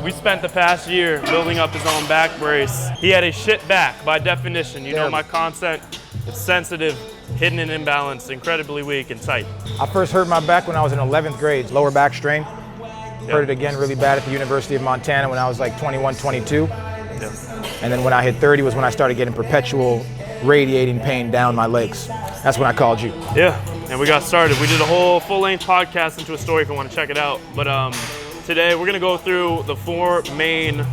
We spent the past year building up his own back brace. He had a shit back by definition. You know my concept, it's sensitive, hidden and imbalanced, incredibly weak and tight. I first hurt my back when I was in 11th grade, lower back strain. Hurt it again really bad at the University of Montana when I was like 21, 22. And then when I hit 30 was when I started getting perpetual radiating pain down my legs. That's when I called you. Yeah, and we got started. We did a whole full-length podcast into a story if you want to check it out. But today we're gonna go through the 4 main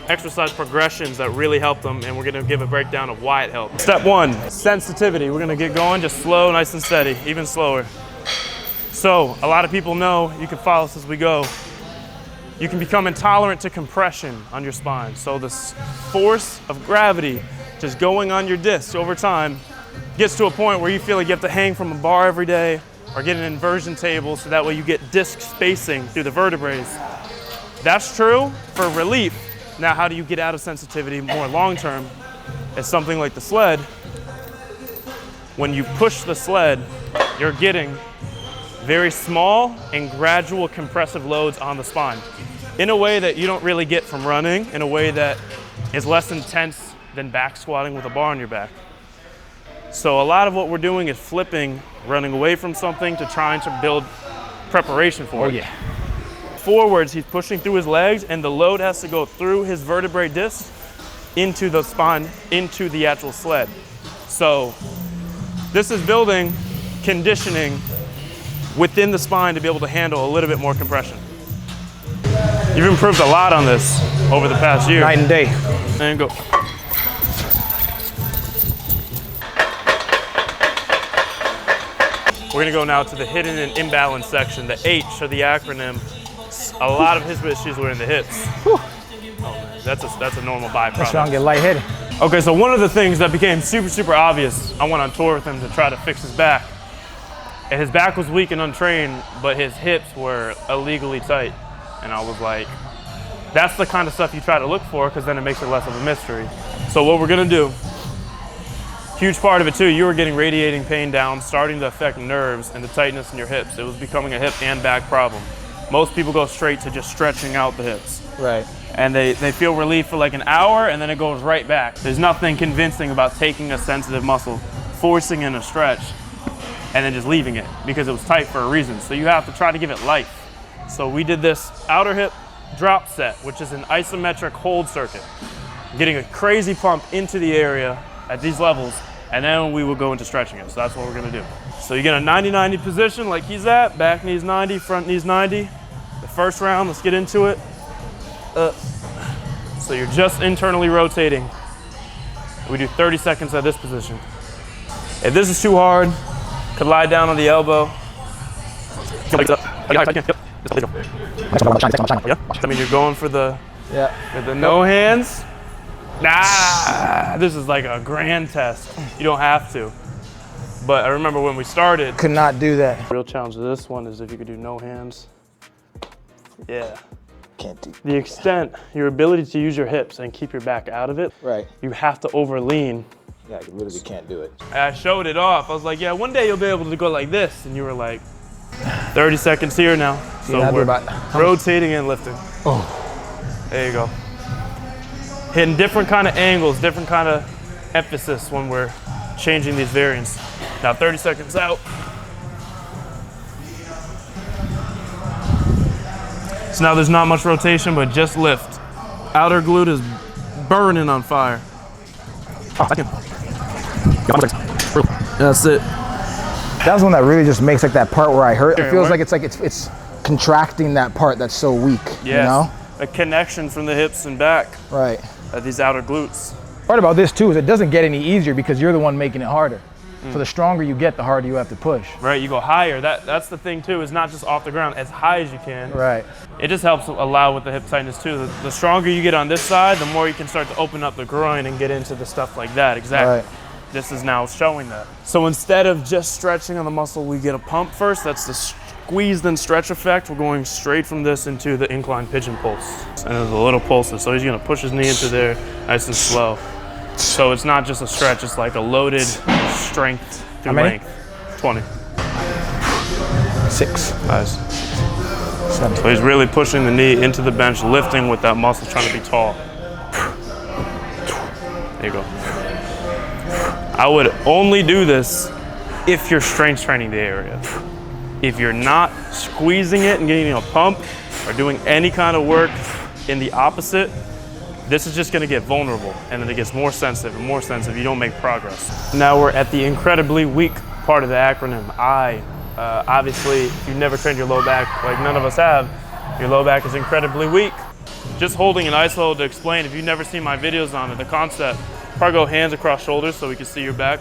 exercise progressions that really helped them, and we're gonna give a breakdown of why it helped. Step 1, sensitivity. We're gonna get going just slow, nice and steady, even slower. So a lot of people know, you can follow us as we go, you can become intolerant to compression on your spine. So this force of gravity just going on your discs over time gets to a point where you feel like you have to hang from a bar every day or get an inversion table so that way you get disc spacing through the vertebrae. That's true for relief. Now, how do you get out of sensitivity more long-term? It's something like the sled. When you push the sled, you're getting very small and gradual compressive loads on the spine in a way that you don't really get from running, in a way that is less intense than back squatting with a bar on your back. So a lot of what we're doing is flipping, running away from something to trying to build preparation for it. Yeah. Forwards, he's pushing through his legs and the load has to go through his vertebrae disc into the spine, into the actual sled. So this is building conditioning within the spine to be able to handle a little bit more compression. You've improved a lot on this over the past year. Night and day. And go. We're gonna go now to the hidden and imbalanced section. The H of the acronym. A lot of his issues were in the hips. Oh, man, that's a normal byproduct. That's why I get lightheaded. Okay, so one of the things that became super obvious, I went on tour with him to try to fix his back. And his back was weak and untrained, but his hips were illegally tight. And I was like, that's the kind of stuff you try to look for because then it makes it less of a mystery. So what we're gonna do, huge part of it too, you were getting radiating pain down, starting to affect nerves and the tightness in your hips. It was becoming a hip and back problem. Most people go straight to just stretching out the hips. Right. And they feel relief for like an hour and then it goes right back. There's nothing convincing about taking a sensitive muscle, forcing in a stretch, and then just leaving it because it was tight for a reason. So you have to try to give it life. So we did this outer hip drop set, which is an isometric hold circuit, getting a crazy pump into the area at these levels, and then we will go into stretching it. So that's what we're gonna do. So you get a 90-90 position like he's at, back knee's 90, front knee's 90. The first round, let's get into it. So you're just internally rotating. We do 30 seconds at this position. If this is too hard, could lie down on the elbow. Yeah. I mean, you're going for the no hands. Nah, this is like a grand test. You don't have to. But I remember when we started. Could not do that. The real challenge of this one is if you could do no hands. Yeah. Can't do. The extent, your ability to use your hips and keep your back out of it. Right. You have to overlean. Yeah, you literally can't do it. I showed it off. I was like, yeah, one day you'll be able to go like this. And you were like, 30 seconds here now. So we're rotating and lifting. Oh. There you go. Hitting different kind of angles, different kind of emphasis when we're changing these variants. Now 30 seconds out. So now there's not much rotation, but just lift. Outer glute is burning on fire. That's it. That's one that really just makes like that part where I hurt. It feels like it's contracting that part that's so weak. Yes. You know? A connection from the hips and back. Right. These outer glutes. Part about this too is it doesn't get any easier because you're the one making it harder. So the stronger you get, the harder you have to push. Right, you go higher. That's the thing too, is not just off the ground, as high as you can. Right. It just helps allow with the hip tightness too. The stronger you get on this side, the more you can start to open up the groin and get into the stuff like that. Exactly. Right. This is now showing that. So instead of just stretching on the muscle, we get a pump first. That's the squeeze then stretch effect. We're going straight from this into the incline pigeon pulse. And there's a little pulses. So he's gonna push his knee into there nice and slow. So it's not just a stretch, it's like a loaded strength through length. 20. 6. Nice. 7. So he's really pushing the knee into the bench, lifting with that muscle, trying to be tall. There you go. I would only do this if you're strength training the area. If you're not squeezing it and getting a pump or doing any kind of work in the opposite, this is just gonna get vulnerable, and then it gets more sensitive and more sensitive. You don't make progress. Now we're at the incredibly weak part of the acronym, I. Obviously, if you've never trained your low back, like none of us have, your low back is incredibly weak. Just holding an ice hold to explain, if you've never seen my videos on it, the concept, probably go hands across shoulders so we can see your back.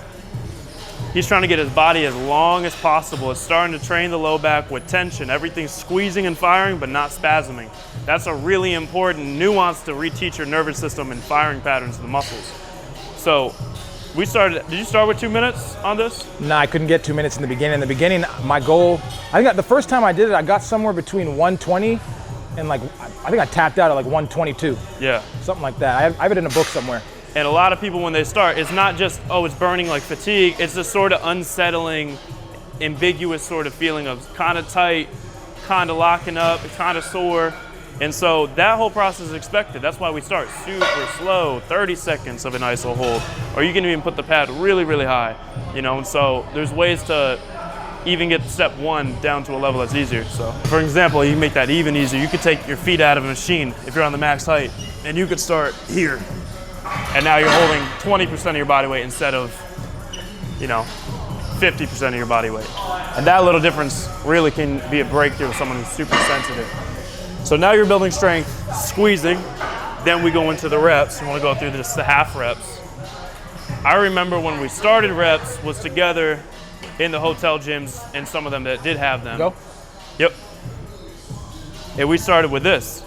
He's trying to get his body as long as possible. It's starting to train the low back with tension. Everything's squeezing and firing, but not spasming. That's a really important nuance to reteach your nervous system and firing patterns of the muscles. So we started, did you start with 2 minutes on this? No, I couldn't get 2 minutes in the beginning. In the beginning, my goal, I think the first time I did it, I got somewhere between 120 and like, I think I tapped out at like 122. Yeah. Something like that. I have it in a book somewhere. And a lot of people, when they start, it's not just, oh, it's burning like fatigue. It's this sort of unsettling, ambiguous sort of feeling of kind of tight, kind of locking up, kind of sore. And so that whole process is expected. That's why we start super slow, 30 seconds of an iso hold, or you can even put the pad really, really high, you know? And so there's ways to even get step 1 down to a level that's easier. So for example, you can make that even easier. You could take your feet out of a machine if you're on the max height, and you could start here. And now you're holding 20% of your body weight instead of, you know, 50% of your body weight. And that little difference really can be a breakthrough with someone who's super sensitive. So now you're building strength, squeezing, then we go into the reps. We want to go through this, the half reps. I remember when we started reps was together in the hotel gyms, and some of them that did have them. Go? Yep. And we started with this.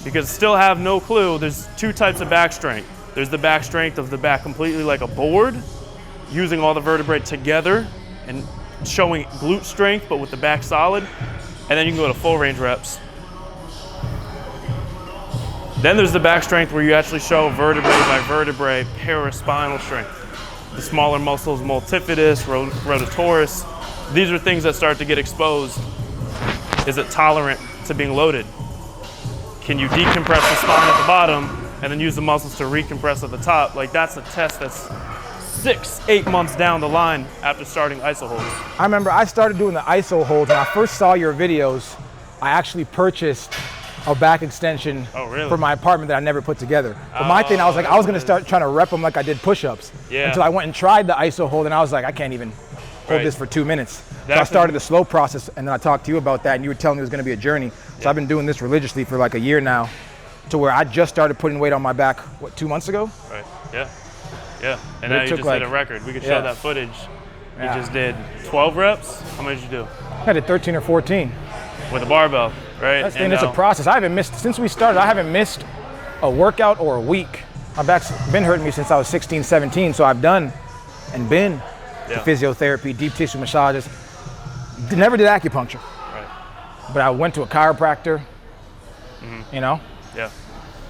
Because still have no clue, there's 2 types of back strength. There's the back strength of the back completely like a board, using all the vertebrae together and showing glute strength, but with the back solid. And then you can go to full range reps. Then there's the back strength where you actually show vertebrae by vertebrae paraspinal strength. The smaller muscles, multifidus, rotatorus. These are things that start to get exposed. Is it tolerant to being loaded? Can you decompress the spine at the bottom and then use the muscles to recompress at the top? Like that's a test that's 6-8 months down the line after starting iso holds. I remember I started doing the iso holds. When I first saw your videos, I actually purchased a back extension for my apartment that I never put together. But my thing, I was like, I was gonna start trying to rep them like I did push-ups. Yeah. Until I went and tried the iso hold, and I was like, I can't even hold this for 2 minutes. So I started the slow process, and then I talked to you about that, and you were telling me it was gonna be a journey. So I've been doing this religiously for like a year now, to where I just started putting weight on my back, what, 2 months ago? Right, yeah, yeah. And now you just did a record. We could show that footage. You just did 12 reps. How many did you do? I did 13 or 14. With a barbell, right? That's and it's a process. I haven't missed, since we started, I haven't missed a workout or a week. My back's been hurting me since I was 16, 17, so I've done and been to physiotherapy, deep tissue massages. Never did acupuncture. Right. But I went to a chiropractor, you know? Yeah.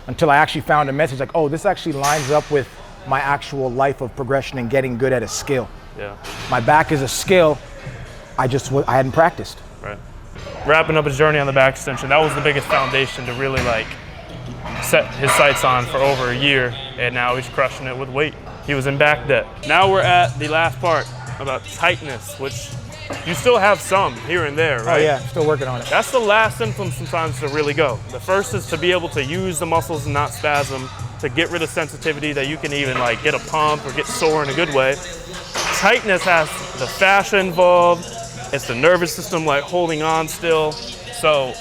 Until I actually found a message like, oh, this actually lines up with my actual life of progression and getting good at a skill. Yeah. My back is a skill, I hadn't practiced. Right. Wrapping up his journey on the back extension, that was the biggest foundation to really like set his sights on for over a year, and now he's crushing it with weight. He was in back debt. Now we're at the last part about tightness, which you still have some here and there, right? Oh yeah, still working on it. That's the last symptom sometimes to really go. The first is to be able to use the muscles and not spasm, to get rid of sensitivity that you can even like get a pump or get sore in a good way. Tightness has the fascia involved. It's the nervous system like holding on still. So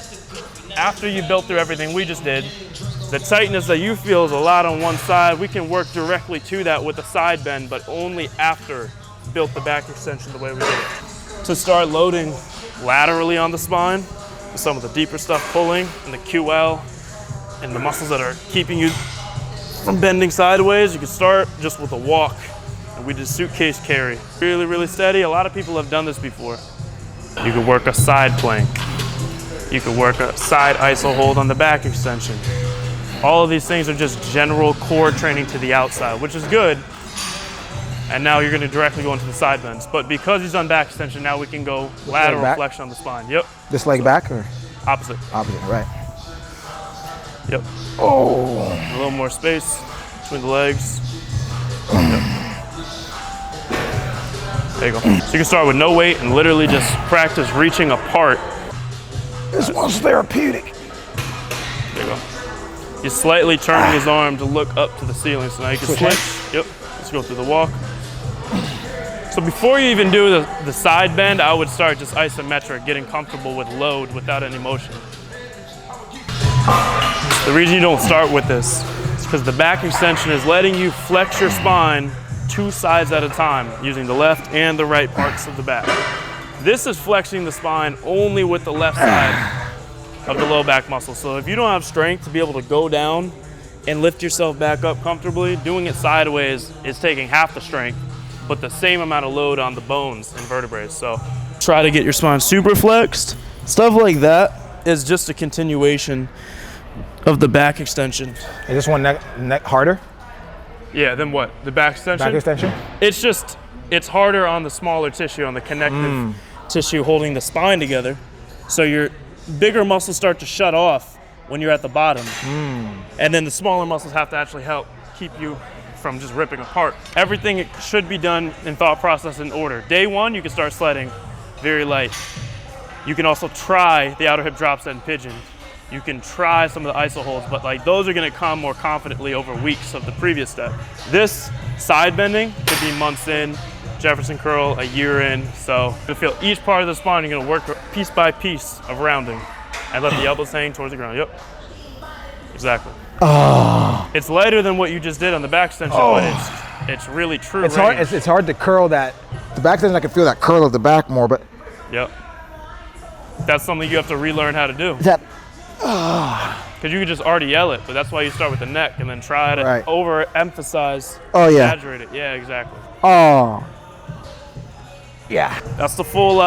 after you built through everything we just did, the tightness that you feel is a lot on one side, we can work directly to that with a side bend, but only after built the back extension the way we did. To start loading laterally on the spine, with some of the deeper stuff pulling, and the QL, and the muscles that are keeping you from bending sideways, you can start just with a walk. And we did suitcase carry. Really, really steady. A lot of people have done this before. You could work a side plank. You could work a side iso hold on the back extension. All of these things are just general core training to the outside, which is good. And now you're gonna directly go into the side bends. But because he's on back extension, now we can go lateral flexion on the spine. Yep. This leg back or? Opposite. Opposite, right. Yep. Oh. A little more space between the legs. Yep. There you go. So you can start with no weight and literally just practice reaching apart. This one's therapeutic. There you go. He's slightly turning his arm to look up to the ceiling. So now you can switch. Yep. Let's go through the walk. So before you even do the side bend, I would start just isometric, getting comfortable with load without any motion. The reason you don't start with this is because the back extension is letting you flex your spine 2 sides at a time using the left and the right parts of the back. This is flexing the spine only with the left side of the low back muscle. So if you don't have strength to be able to go down and lift yourself back up comfortably, doing it sideways is taking half the strength, but the same amount of load on the bones and vertebrae. So try to get your spine super flexed. Stuff like that is just a continuation of the back extension. Is this one neck harder? Yeah, then what? The back extension? Back extension? It's harder on the smaller tissue, on the connective tissue holding the spine together. So your bigger muscles start to shut off when you're at the bottom. And then the smaller muscles have to actually help keep you from just ripping apart. Everything should be done in thought process in order. Day 1, you can start sledding very light. You can also try the outer hip drop set and pigeon. You can try some of the iso holds, but like those are gonna come more confidently over weeks of the previous step. This side bending could be months in, Jefferson curl a year in. So you'll feel each part of the spine, you're gonna work piece by piece of rounding and let the elbows hang towards the ground. Yep, exactly. Oh. It's lighter than what you just did on the back extension, but it's really true. It's hard. It's hard to curl that. The back extension, I can feel that curl of the back more, but. Yep. That's something you have to relearn how to do. Because you could just already yell it, but that's why you start with the neck and then try to overemphasize, exaggerate it. Yeah, exactly. Oh. Yeah. That's the full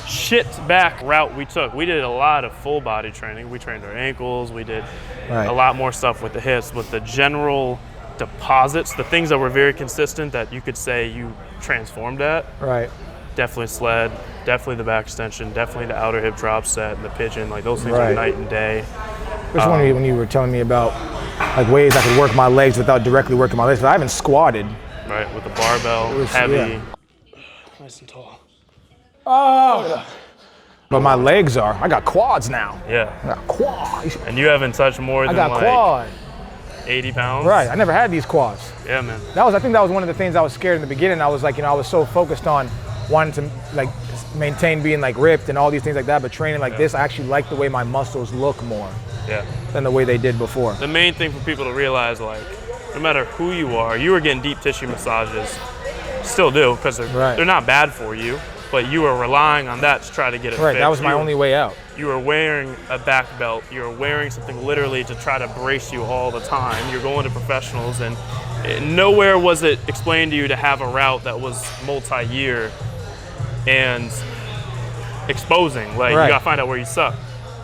shit back route we took. We did a lot of full body training. We trained our ankles. We did a lot more stuff with the hips, but the general deposits, the things that were very consistent that you could say you transformed at. Right. Definitely sled, definitely the back extension, definitely the outer hip drop set and the pigeon. Like those things are night and day. Which one when you were telling me about like ways I could work my legs without directly working my legs? But I haven't squatted. Right, with the barbell, heavy. Nice and tall. Oh. But my legs are. I got quads now. Yeah. I got quads. And you haven't touched more than like quad. 80 pounds. Right. I never had these quads. Yeah, man. I think that was one of the things I was scared in the beginning. I was like, I was so focused on wanting to like maintain being like ripped and all these things like that, but training like this, I actually like the way my muscles look more than the way they did before. The main thing for people to realize, like, no matter who you are, you were getting deep tissue massages, still do, because they're not bad for you, but you are relying on that to try to get it fixed. That was my only way out. You are wearing a back belt, you're wearing something literally to try to brace you all the time. You're going to professionals, and nowhere was it explained to you to have a route that was multi-year and exposing. Like, you gotta find out where you suck.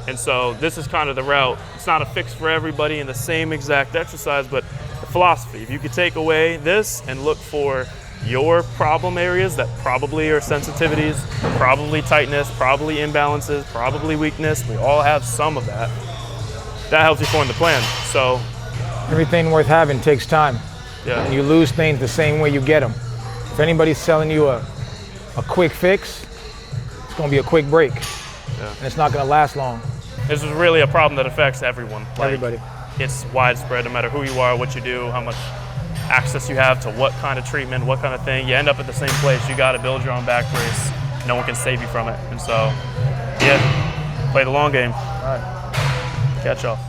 And so this is kind of the route. It's not a fix for everybody in the same exact exercise, but the philosophy. If you could take away this and look for your problem areas that probably are sensitivities, probably tightness, probably imbalances, probably weakness, we all have some of that. That helps you form the plan. So everything worth having takes time. Yeah. And you lose things the same way you get them. If anybody's selling you a quick fix, it's going to be a quick break. And it's not going to last long. This is really a problem that affects everyone. Like, everybody. It's widespread, no matter who you are, what you do, how much access you have to what kind of treatment, what kind of thing. You end up at the same place. You got to build your own back brace. No one can save you from it. And so, play the long game. All right. Catch y'all.